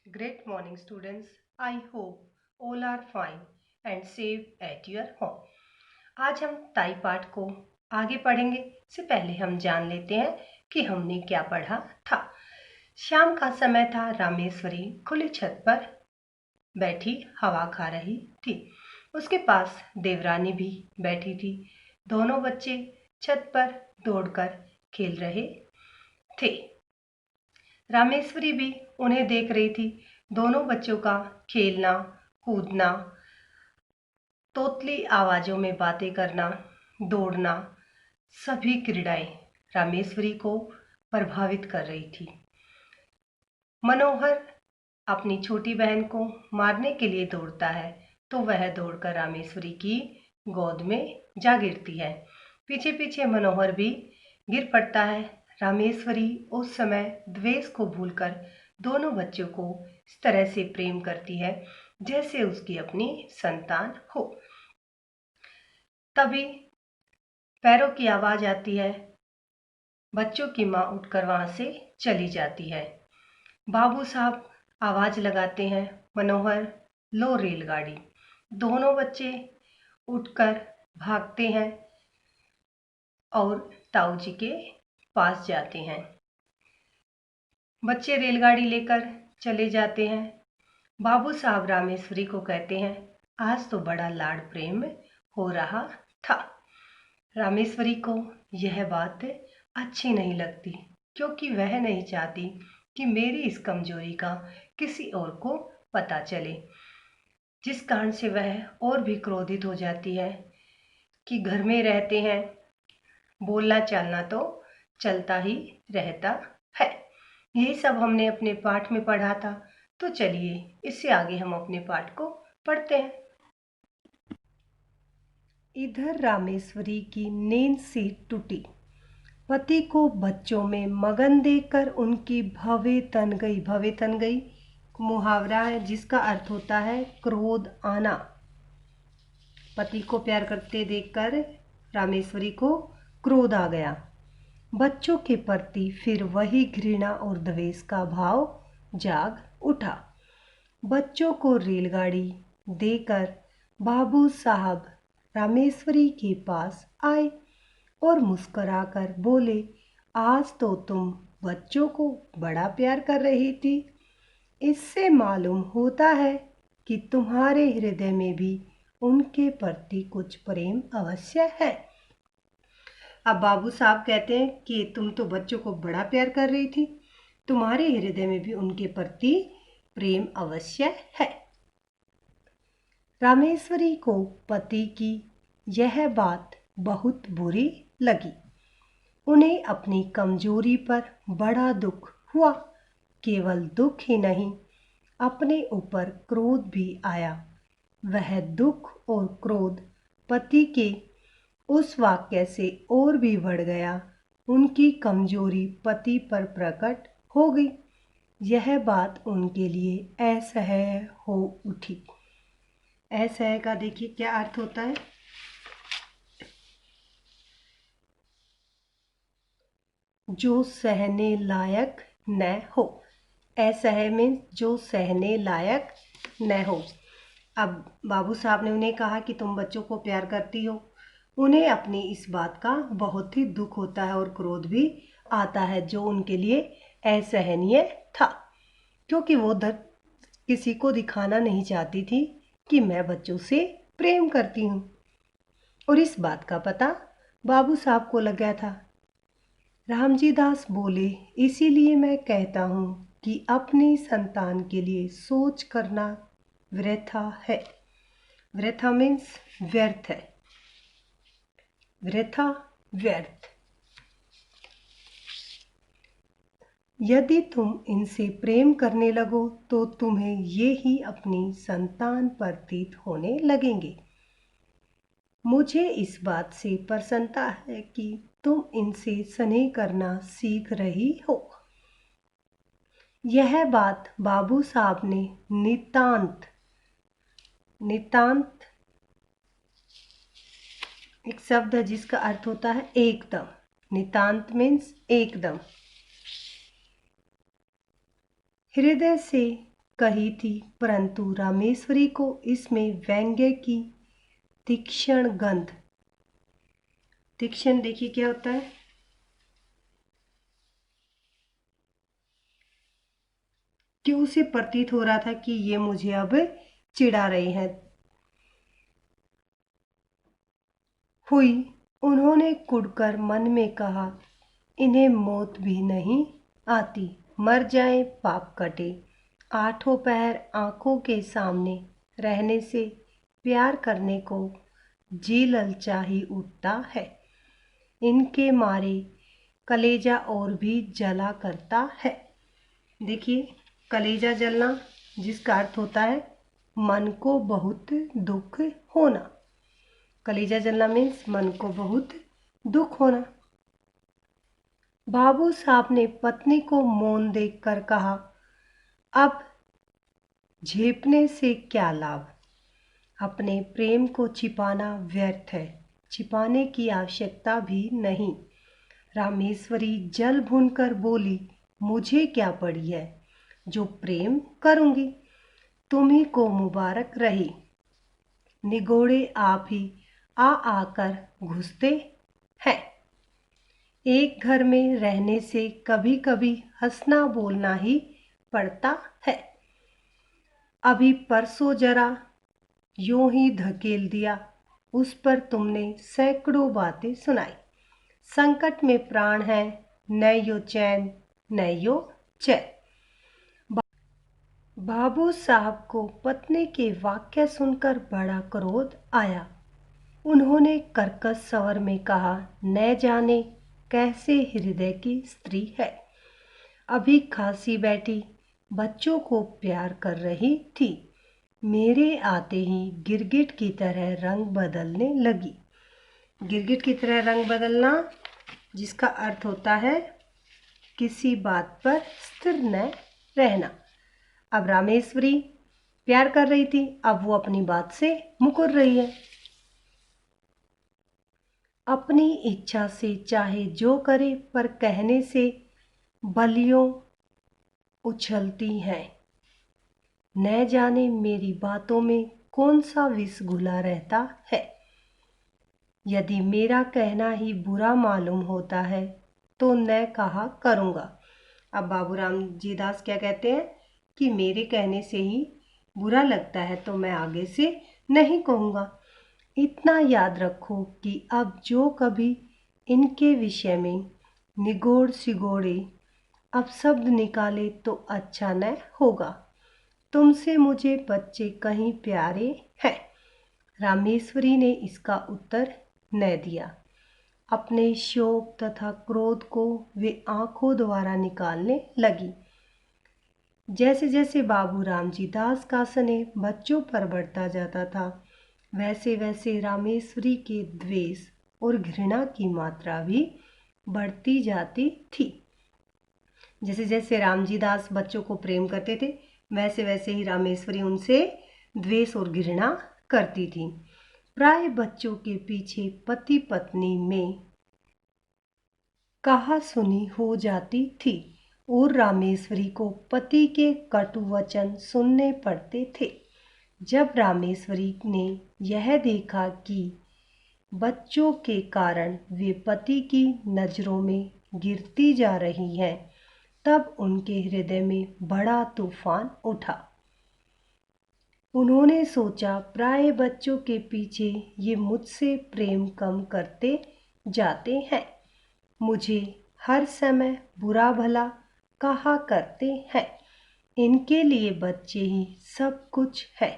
Great morning, students. I hope all are fine and safe at your home. आज हम ताई पाठ को आगे पढ़ेंगे। इससे पहले हम जान लेते हैं कि हमने क्या पढ़ा था। शाम का समय था। रामेश्वरी खुली छत पर बैठी हवा खा रही थी। उसके पास देवरानी भी बैठी थी। दोनों बच्चे छत पर दौड़कर खेल रहे थे। रामेश्वरी भी उन्हें देख रही थी। दोनों बच्चों का खेलना, कूदना, तोतली आवाजों में बातें करना, दौड़ना, सभी क्रीड़ाएं रामेश्वरी को प्रभावित कर रही थी। मनोहर अपनी छोटी बहन को मारने के लिए दौड़ता है तो वह दौड़कर रामेश्वरी की गोद में जा गिरती है। पीछे पीछे मनोहर भी गिर पड़ता है। रामेश्वरी उस समय द्वेष को भूलकर दोनों बच्चों को इस तरह से प्रेम करती है जैसे उसकी अपनी संतान हो। तभी पैरों की आवाज आती है। बच्चों की माँ उठकर वहां से चली जाती है। बाबू साहब आवाज लगाते हैं, मनोहर लो रेलगाड़ी। दोनों बच्चे उठकर भागते हैं और ताऊ जी के पास जाते हैं। बच्चे रेलगाड़ी लेकर चले जाते हैं। बाबू साहब रामेश्वरी को कहते हैं, आज तो बड़ा लाड प्रेम हो रहा था। रामेश्वरी को यह बात अच्छी नहीं लगती क्योंकि वह नहीं चाहती कि मेरी इस कमजोरी का किसी और को पता चले, जिस कारण से वह और भी क्रोधित हो जाती है कि घर में रहते हैं, बोलना चालना तो चलता ही रहता है। यही सब हमने अपने पाठ में पढ़ा था। तो चलिए इससे आगे हम अपने पाठ को पढ़ते हैं। इधर रामेश्वरी की नींद सी टूटी। पति को बच्चों में मगन देखकर उनकी भवें तन गई। भवें तन गई मुहावरा है जिसका अर्थ होता है क्रोध आना। पति को प्यार करते देखकर रामेश्वरी को क्रोध आ गया। बच्चों के प्रति फिर वही घृणा और द्वेष का भाव जाग उठा। बच्चों को रेलगाड़ी देकर बाबू साहब रामेश्वरी के पास आए और मुस्कुराकर बोले, आज तो तुम बच्चों को बड़ा प्यार कर रही थी। इससे मालूम होता है कि तुम्हारे हृदय में भी उनके प्रति कुछ प्रेम अवश्य है। अब बाबू साहब कहते हैं कि तुम तो बच्चों को बड़ा प्यार कर रही थी, तुम्हारे हृदय में भी उनके प्रति प्रेम अवश्य है। रामेश्वरी को पति की यह बात बहुत बुरी लगी। उन्हें अपनी कमजोरी पर बड़ा दुख हुआ। केवल दुख ही नहीं, अपने ऊपर क्रोध भी आया। वह दुख और क्रोध पति के उस वाक्य से और भी बढ़ गया। उनकी कमजोरी पति पर प्रकट हो गई। यह बात उनके लिए असह्य हो उठी। असह्य का देखिए क्या अर्थ होता है। जो सहने लायक न हो। असह्य में जो सहने लायक न हो। अब बाबू साहब ने उन्हें कहा कि तुम बच्चों को प्यार करती हो। उन्हें अपनी इस बात का बहुत ही दुख होता है और क्रोध भी आता है जो उनके लिए असहनीय था, क्योंकि वो किसी को दिखाना नहीं चाहती थी कि मैं बच्चों से प्रेम करती हूँ। और इस बात का पता बाबू साहब को लग गया था। रामजी दास बोले, इसीलिए मैं कहता हूँ कि अपनी संतान के लिए सोच करना वृथा है। वृथा मीन्स व्यर्थ है। वृथा व्यर्थ। यदि तुम इनसे प्रेम करने लगो तो तुम्हें ये ही अपनी संतान प्रतीत होने लगेंगे। मुझे इस बात से प्रसन्नता है कि तुम इनसे स्नेह करना सीख रही हो। यह बात बाबू साहब ने नितांत नितांत एक शब्द है जिसका अर्थ होता है एकदम। नितांत मीन्स एकदम हृदय से कही थी, परंतु रामेश्वरी को इसमें व्यंग्य की तीक्ष्ण गंध, तीक्ष्ण देखिए क्या होता है, कि उसे प्रतीत हो रहा था कि ये मुझे अब चिढ़ा रहे हैं, हुई। उन्होंने कुढ़कर मन में कहा, इन्हें मौत भी नहीं आती, मर जाएं पाप कटे। आठों पहर आंखों के सामने रहने से प्यार करने को जी ललचा ही उठता है। इनके मारे कलेजा और भी जला करता है। देखिए, कलेजा जलना जिसका अर्थ होता है मन को बहुत दुख होना। कलेजा जलना मीन्स मन को बहुत दुख होना। बाबू साहब ने पत्नी को मौन देखकर कहा, अब झेपने से क्या लाभ, अपने प्रेम को छिपाना व्यर्थ है, छिपाने की आवश्यकता भी नहीं। रामेश्वरी जल भूनकर बोली, मुझे क्या पड़ी है, जो प्रेम करूंगी, तुम्ही को मुबारक रही। निगोड़े आप ही आ आकर घुसते हैं। एक घर में रहने से कभी कभी हंसना बोलना ही पड़ता है। अभी परसों जरा यूं ही धकेल दिया, उस पर तुमने सैकड़ों बातें सुनाई। संकट में प्राण है, न यो चैन न यो चैन। बाबू साहब को पत्नी के वाक्य सुनकर बड़ा क्रोध आया। उन्होंने कर्कश स्वर में कहा, न जाने कैसे हृदय की स्त्री है, अभी खांसी बैठी बच्चों को प्यार कर रही थी, मेरे आते ही गिरगिट की तरह रंग बदलने लगी। गिरगिट की तरह रंग बदलना जिसका अर्थ होता है किसी बात पर स्थिर न रहना। अब रामेश्वरी प्यार कर रही थी, अब वो अपनी बात से मुकर रही है। अपनी इच्छा से चाहे जो करे, पर कहने से बलियों उछलती हैं। न जाने मेरी बातों में कौन सा विष घुला रहता है। यदि मेरा कहना ही बुरा मालूम होता है तो न कहा करूँगा। अब बाबूराम जी दास क्या कहते हैं कि मेरे कहने से ही बुरा लगता है तो मैं आगे से नहीं कहूँगा। इतना याद रखो कि अब जो कभी इनके विषय में निगोड़ सिगोड़े अपशब्द निकाले तो अच्छा न होगा। तुमसे मुझे बच्चे कहीं प्यारे हैं। रामेश्वरी ने इसका उत्तर न दिया। अपने शोक तथा क्रोध को वे आंखों द्वारा निकालने लगी। जैसे जैसे बाबू रामजी दास का स्नेह बच्चों पर बढ़ता जाता था, वैसे वैसे रामेश्वरी के द्वेष और घृणा की मात्रा भी बढ़ती जाती थी। जैसे जैसे रामजी दास बच्चों को प्रेम करते थे, वैसे वैसे ही रामेश्वरी उनसे द्वेष और घृणा करती थी। प्राय बच्चों के पीछे पति पत्नी में कहा सुनी हो जाती थी और रामेश्वरी को पति के कटु वचन सुनने पड़ते थे। जब रामेश्वरी ने यह देखा कि बच्चों के कारण वे पति की नजरों में गिरती जा रही हैं, तब उनके हृदय में बड़ा तूफान उठा। उन्होंने सोचा, प्राय बच्चों के पीछे ये मुझसे प्रेम कम करते जाते हैं, मुझे हर समय बुरा भला कहा करते हैं, इनके लिए बच्चे ही सब कुछ है,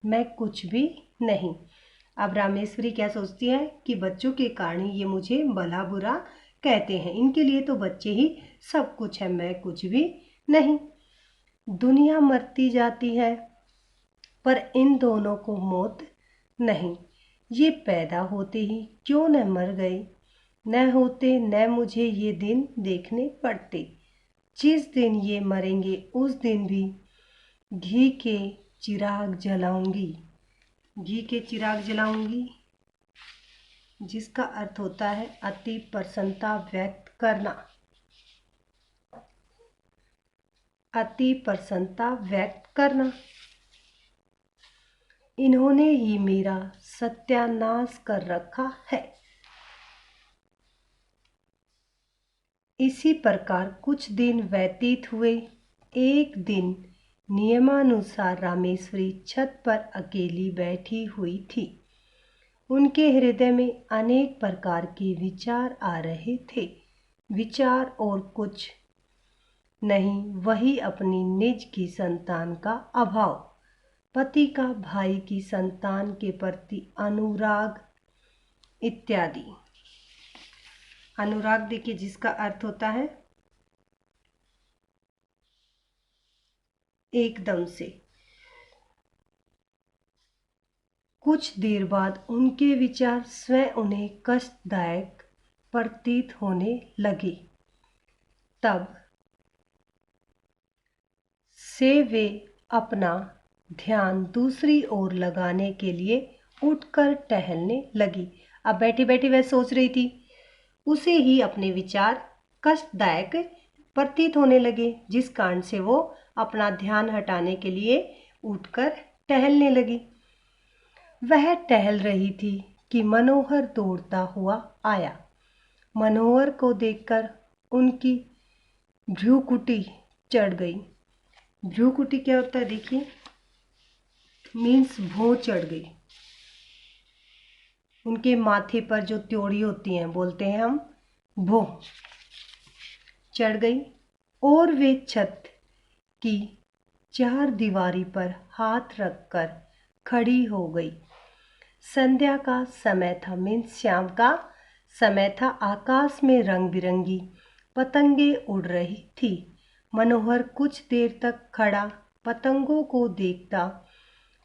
मैं कुछ भी नहीं। अब रामेश्वरी क्या सोचती है कि बच्चों के कारण ये मुझे भला बुरा कहते हैं, इनके लिए तो बच्चे ही सब कुछ है, मैं कुछ भी नहीं। दुनिया मरती जाती है पर इन दोनों को मौत नहीं। ये पैदा होते ही क्यों न मर गए, न होते न मुझे ये दिन देखने पड़ते। जिस दिन ये मरेंगे उस दिन भी घी के चिराग जलाऊंगी। घी के चिराग जलाऊंगी जिसका अर्थ होता है अति प्रसन्नता व्यक्त करना। अति प्रसन्नता व्यक्त करना। इन्होंने ही मेरा सत्यानाश कर रखा है। इसी प्रकार कुछ दिन व्यतीत हुए। एक दिन नियमानुसार रामेश्वरी छत पर अकेली बैठी हुई थी। उनके हृदय में अनेक प्रकार के विचार आ रहे थे। विचार और कुछ नहीं, वही अपनी निज की संतान का अभाव, पति का भाई की संतान के प्रति अनुराग इत्यादि। अनुराग देखिए, जिसका अर्थ होता है एकदम से। कुछ देर बाद उनके विचार स्वयं उन्हें कष्टदायक प्रतीत होने लगे। तब से वे अपना ध्यान दूसरी ओर लगाने के लिए उठकर टहलने लगी। अब बैठी बैठी वह सोच रही थी, उसे ही अपने विचार कष्टदायक प्रतीत होने लगे, जिस कारण से वो अपना ध्यान हटाने के लिए उठकर टहलने लगी। वह टहल रही थी कि मनोहर दौड़ता हुआ आया। मनोहर को देखकर उनकी भ्रूकुटी चढ़ गई। भ्रूकुटी क्या होता है देखिए, मीन्स भौं चढ़ गई। उनके माथे पर जो त्योड़ी होती हैं, बोलते हैं हम भौं चढ़ गई। और वे छत की चार दीवारी पर हाथ रखकर खड़ी हो गई। संध्या का समय था, मीन्स शाम का समय था। आकाश में रंग बिरंगी पतंगे उड़ रही थी। मनोहर कुछ देर तक खड़ा पतंगों को देखता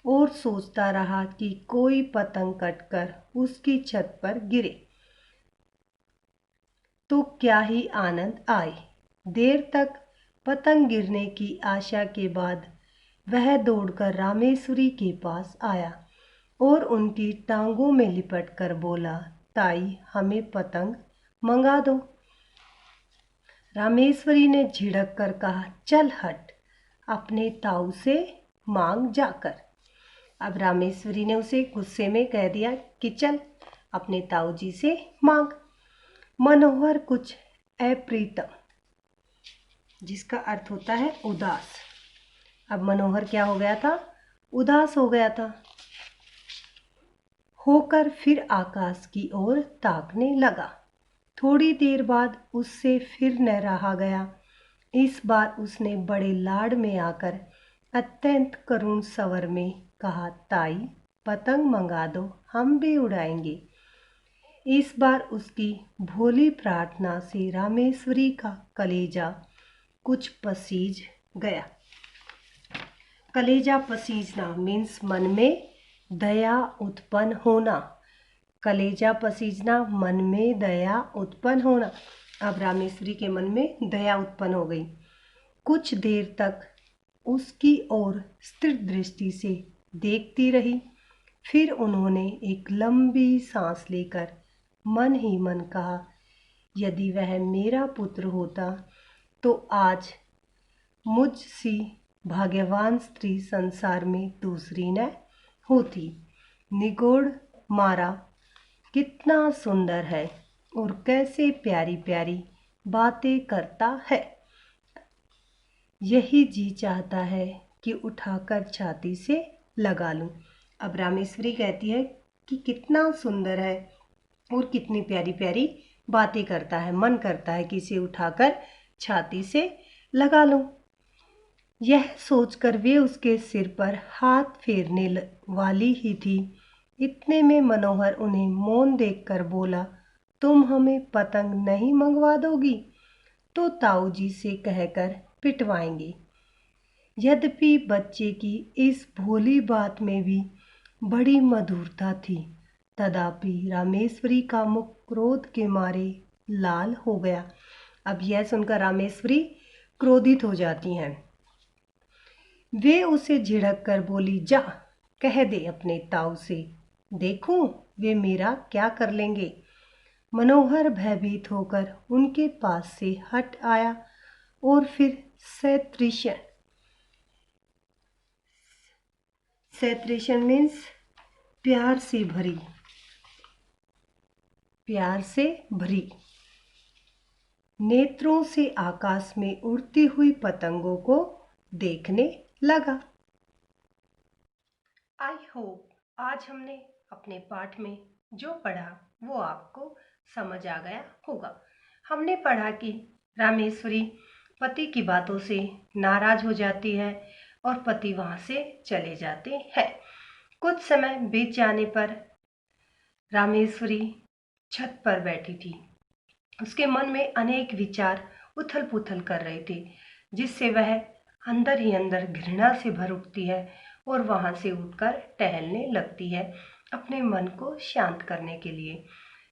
और सोचता रहा कि कोई पतंग कटकर उसकी छत पर गिरे तो क्या ही आनंद आए। देर तक पतंग गिरने की आशा के बाद वह दौड़कर रामेश्वरी के पास आया और उनकी टांगों में लिपटकर बोला, ताई हमें पतंग मंगा दो। रामेश्वरी ने झिड़क कर कहा, चल हट, अपने ताऊ से मांग जाकर। अब रामेश्वरी ने उसे गुस्से में कह दिया कि चल अपने ताऊ जी से मांग। मनोहर कुछ अप्रीतम, जिसका अर्थ होता है उदास। अब मनोहर क्या हो गया था, उदास हो गया था। होकर फिर आकाश की ओर ताकने लगा। थोड़ी देर बाद उससे फिर न रहा गया। इस बार उसने बड़े लाड में आकर अत्यंत करुण स्वर में कहा, ताई पतंग मंगा दो, हम भी उड़ाएंगे। इस बार उसकी भोली प्रार्थना से रामेश्वरी का कलेजा कुछ पसीज गया। कलेजा पसीजना मीन्स मन में दया उत्पन्न होना। कलेजा पसीजना, मन में दया उत्पन्न होना। अब रामेश्वरी के मन में दया उत्पन्न हो गई। कुछ देर तक उसकी ओर स्थिर दृष्टि से देखती रही। फिर उन्होंने एक लंबी सांस लेकर मन ही मन कहा, यदि वह मेरा पुत्र होता तो आज मुझसी भाग्यवान स्त्री संसार में दूसरी न होती। निगोड़ मारा कितना सुंदर है और कैसे प्यारी प्यारी बातें करता है। यही जी चाहता है कि उठाकर छाती से लगा लूं। अब रामेश्वरी कहती है कि कितना सुंदर है और कितनी प्यारी प्यारी बातें करता है। मन करता है कि इसे उठाकर छाती से लगा लूं। यह सोचकर वे उसके सिर पर हाथ फेरने वाली ही थी। इतने में मनोहर उन्हें मौन देखकर बोला, तुम हमें पतंग नहीं मंगवा दोगी तो ताऊ जी से कहकर पिटवाएंगे। यद्यपि बच्चे की इस भोली बात में भी बड़ी मधुरता थी, तथापि रामेश्वरी का मुख क्रोध के मारे लाल हो गया। अब यह सुनकर रामेश्वरी क्रोधित हो जाती हैं। वे उसे झिड़क कर बोली, जा कह दे अपने ताऊ से, देखूं वे मेरा क्या कर लेंगे। मनोहर भयभीत होकर उनके पास से हट आया और फिर सैत्रिशन। सैत्रिशन मीन्स प्यार से भरी, प्यार से भरी। नेत्रों से आकाश में उड़ती हुई पतंगों को देखने लगा। आई होप आज हमने अपने पाठ में जो पढ़ा वो आपको समझ आ गया होगा। हमने पढ़ा कि रामेश्वरी पति की बातों से नाराज हो जाती है और पति वहां से चले जाते हैं। कुछ समय बीत जाने पर रामेश्वरी छत पर बैठी थी। उसके मन में अनेक विचार उथल पुथल कर रहे थे, जिससे वह अंदर ही अंदर घृणा से भर उठती है और वहां से उठकर टहलने लगती है अपने मन को शांत करने के लिए।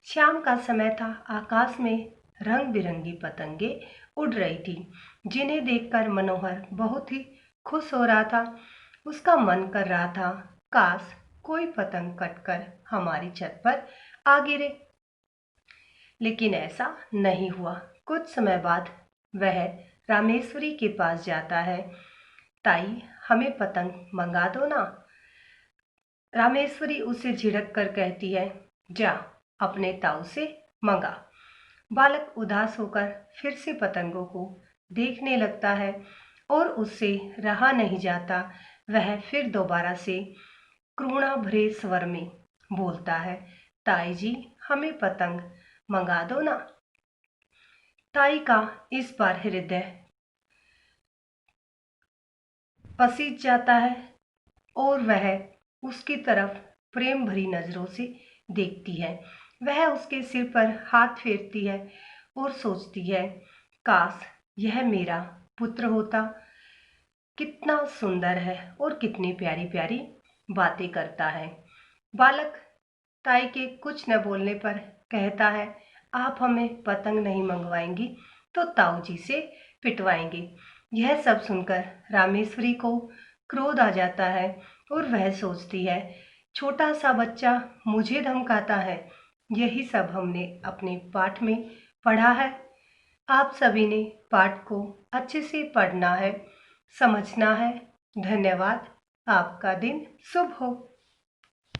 शाम का समय था। आकाश में रंग बिरंगी पतंगे उड़ रही थी, जिन्हें देखकर मनोहर बहुत ही खुश हो रहा था। उसका मन कर रहा था काश कोई पतंग कटकर हमारी छत पर आ गिरे, लेकिन ऐसा नहीं हुआ। कुछ समय बाद वह रामेश्वरी के पास जाता है। ताई, हमें पतंग मंगा दो ना। रामेश्वरी उसे झिड़क कर कहती है, जा अपने ताऊ से मंगा। बालक उदास होकर फिर से पतंगों को देखने लगता है और उससे रहा नहीं जाता। वह फिर दोबारा से करुणा भरे स्वर में बोलता है, ताई जी, हमें पतंग मंगा दो ना। ताई का इस बार हृदय पसीज जाता है और वह उसकी तरफ प्रेम भरी नजरों से देखती है। वह उसके सिर पर हाथ फेरती है और सोचती है, काश यह मेरा पुत्र होता। कितना सुंदर है और कितनी प्यारी प्यारी बातें करता है। बालक ताई के कुछ न बोलने पर कहता है, आप हमें पतंग नहीं मंगवाएंगी तो ताऊ जी से पिटवाएंगे। यह सब सुनकर रामेश्वरी को क्रोध आ जाता है और वह सोचती है, छोटा सा बच्चा मुझे धमकाता है। यही सब हमने अपने पाठ में पढ़ा है। आप सभी ने पाठ को अच्छे से पढ़ना है, समझना है। धन्यवाद। आपका दिन शुभ हो।